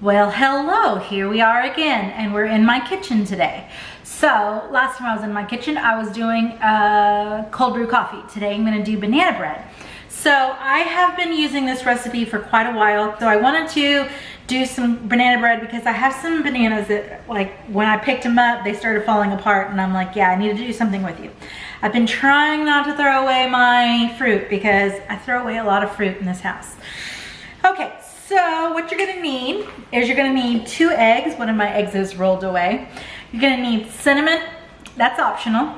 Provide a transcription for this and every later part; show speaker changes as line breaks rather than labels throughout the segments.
Well, hello, here we are again, and we're in my kitchen today. So, last time I was in my kitchen, I was doing cold brew coffee. Today I'm gonna do banana bread. So, I have been using this recipe for quite a while, so I wanted to do some banana bread because I have some bananas that, like, when I picked them up, they started falling apart, and I'm like, yeah, I need to do something with you. I've been trying not to throw away my fruit because I throw away a lot of fruit in this house. Okay. So what you're gonna need is you're gonna need 2 eggs. One of my eggs is rolled away. You're gonna need cinnamon, that's optional.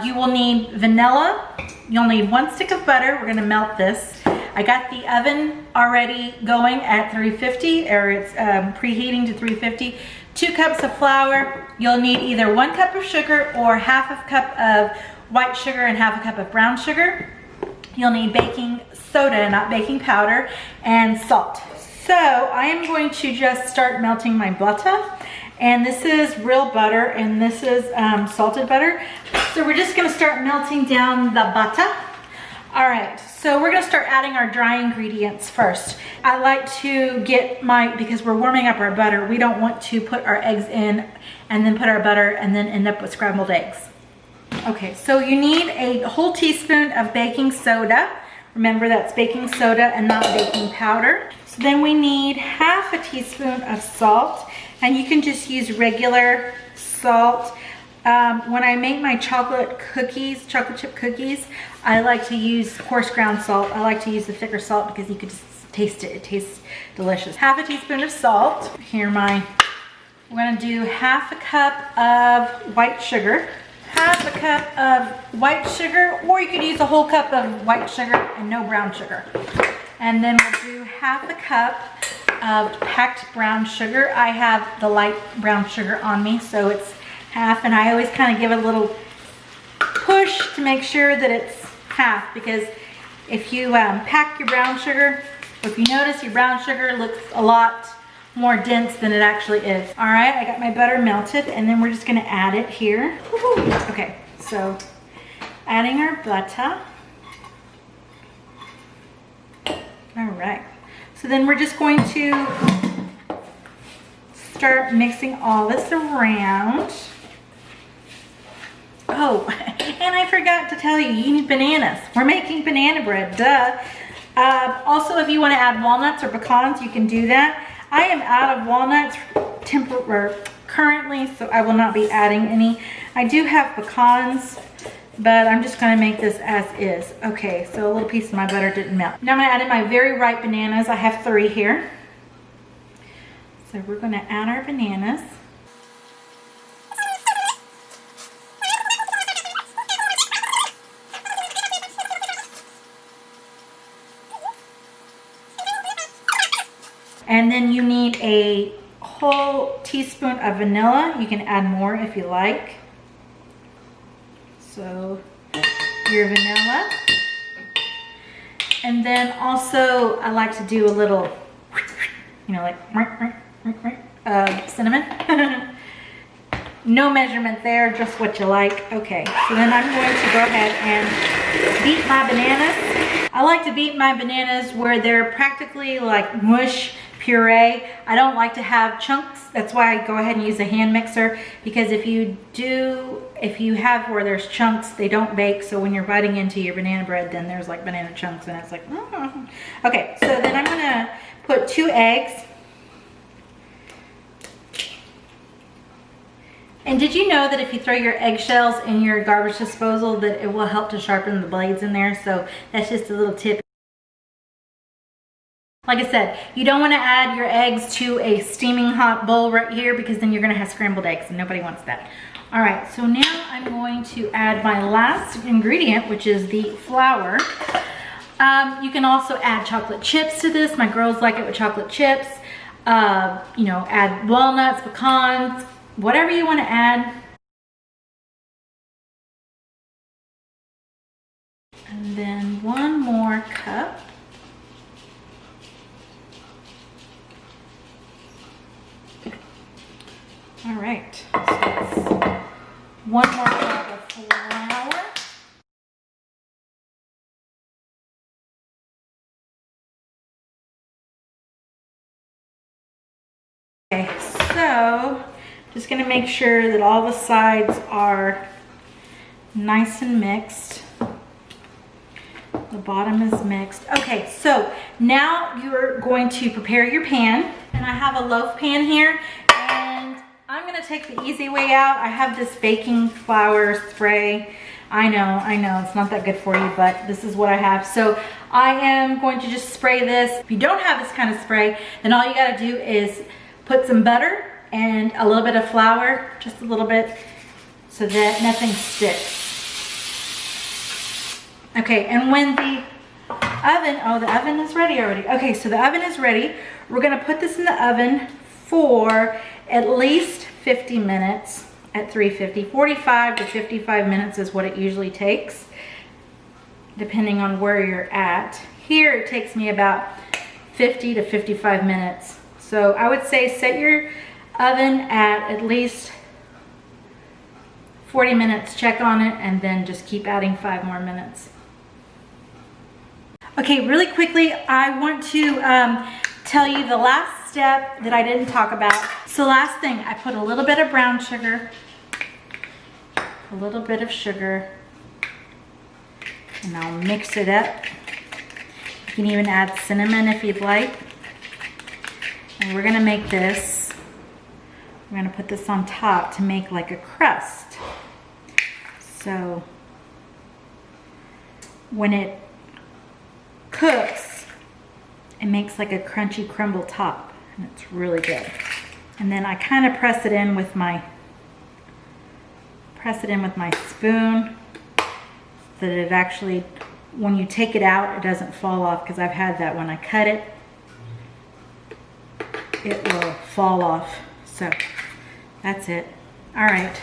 You will need vanilla. You'll need 1 stick of butter. We're gonna melt this. I got the oven already going at 350, or it's preheating to 350. 2 cups of flour. You'll need either 1 cup of sugar or half a cup of white sugar and half a cup of brown sugar. You'll need baking soda, not baking powder, and salt. So I am going to just start melting my butter. And this is real butter, and this is salted butter. So we're just gonna start melting down the butter. All right, so we're gonna start adding our dry ingredients first. I like to get because we're warming up our butter, we don't want to put our eggs in and then put our butter and then end up with scrambled eggs. Okay, so you need a whole teaspoon of baking soda. Remember, that's baking soda and not baking powder. So then we need half a teaspoon of salt, and you can just use regular salt. When I make my chocolate chip cookies, I like to use coarse ground salt. I like to use the thicker salt because you could just taste it. It tastes delicious. Half a teaspoon of salt. We're gonna do half a cup of white sugar. Half a cup of white sugar, or you could use a whole cup of white sugar and no brown sugar. And then we'll do half a cup of packed brown sugar. I have the light brown sugar on me, so it's half, and I always kind of give it a little push to make sure that it's half, because if you pack your brown sugar, or if you notice your brown sugar looks a lot more dense than it actually is. All right, I got my butter melted, and then we're just gonna add it here. Okay, so adding our butter. All right, so then we're just going to start mixing all this around. Oh, and I forgot to tell you, you need bananas. We're making banana bread, duh. Also, if you wanna add walnuts or pecans, you can do that. I am out of walnuts currently, so I will not be adding any. I do have pecans, but I'm just gonna make this as is. Okay, so a little piece of my butter didn't melt. Now I'm gonna add in my very ripe bananas. I have 3 here. So we're gonna add our bananas. And then you need a whole teaspoon of vanilla. You can add more if you like. So your vanilla. And then also I like to do a little, you know, like cinnamon. No measurement there, just what you like. Okay, so then I'm going to go ahead and beat my bananas. I like to beat my bananas where they're practically like mush puree. I don't like to have chunks. That's why I go ahead and use a hand mixer, because if you have where there's chunks, they don't bake. So when you're biting into your banana bread, then there's like banana chunks, and it's like, mm. Okay, so then I'm gonna put 2 eggs. And did you know that if you throw your eggshells in your garbage disposal, that it will help to sharpen the blades in there? So that's just a little tip. Like I said, you don't want to add your eggs to a steaming hot bowl right here, because then you're going to have scrambled eggs, and nobody wants that. All right, so now I'm going to add my last ingredient, which is the flour. You can also add chocolate chips to this. My girls like it with chocolate chips. You know, add walnuts, pecans, whatever you want to add. And then 1 more cup. All right, so it's 1 more cup of flour. So, just gonna make sure that all the sides are nice and mixed. The bottom is mixed. Okay, so now you're going to prepare your pan. And I have a loaf pan here, and I'm gonna take the easy way out. I have this baking flour spray. I know, it's not that good for you, but this is what I have. So I am going to just spray this. If you don't have this kind of spray, then all you gotta do is put some butter and a little bit of flour, just a little bit, so that nothing sticks. Okay, and when the oven, oh, the oven is ready already. Okay, so the oven is ready. We're gonna put this in the oven for at least 50 minutes at 350. 45 to 55 minutes is what it usually takes, depending on where you're at. Here, it takes me about 50 to 55 minutes. So I would say set your oven at least 40 minutes, check on it, and then just keep adding 5 more minutes. Okay, really quickly, I want to tell you the last step that I didn't talk about. So last thing, I put a little bit of brown sugar, a little bit of sugar, and I'll mix it up. You can even add cinnamon if you'd like. And we're gonna make this, we're gonna put this on top to make like a crust. So when it cooks, it makes like a crunchy crumble top, and it's really good. And then I kind of press it in with my spoon so that it actually, when you take it out, it doesn't fall off, because I've had that when I cut it, it will fall off. So that's it. All right.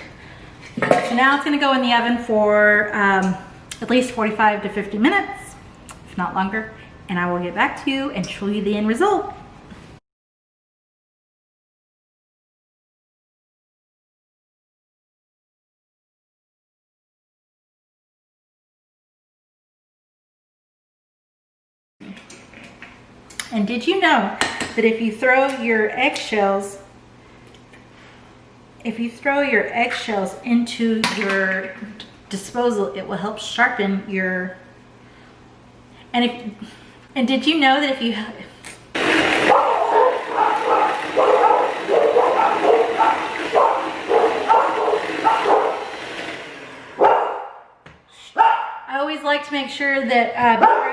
So now it's going to go in the oven for at least 45 to 50 minutes. If not longer, and I will get back to you and show you the end result. And did you know that if you throw your eggshells, into your disposal, it will help sharpen your, and did you know that if you, I always like to make sure that before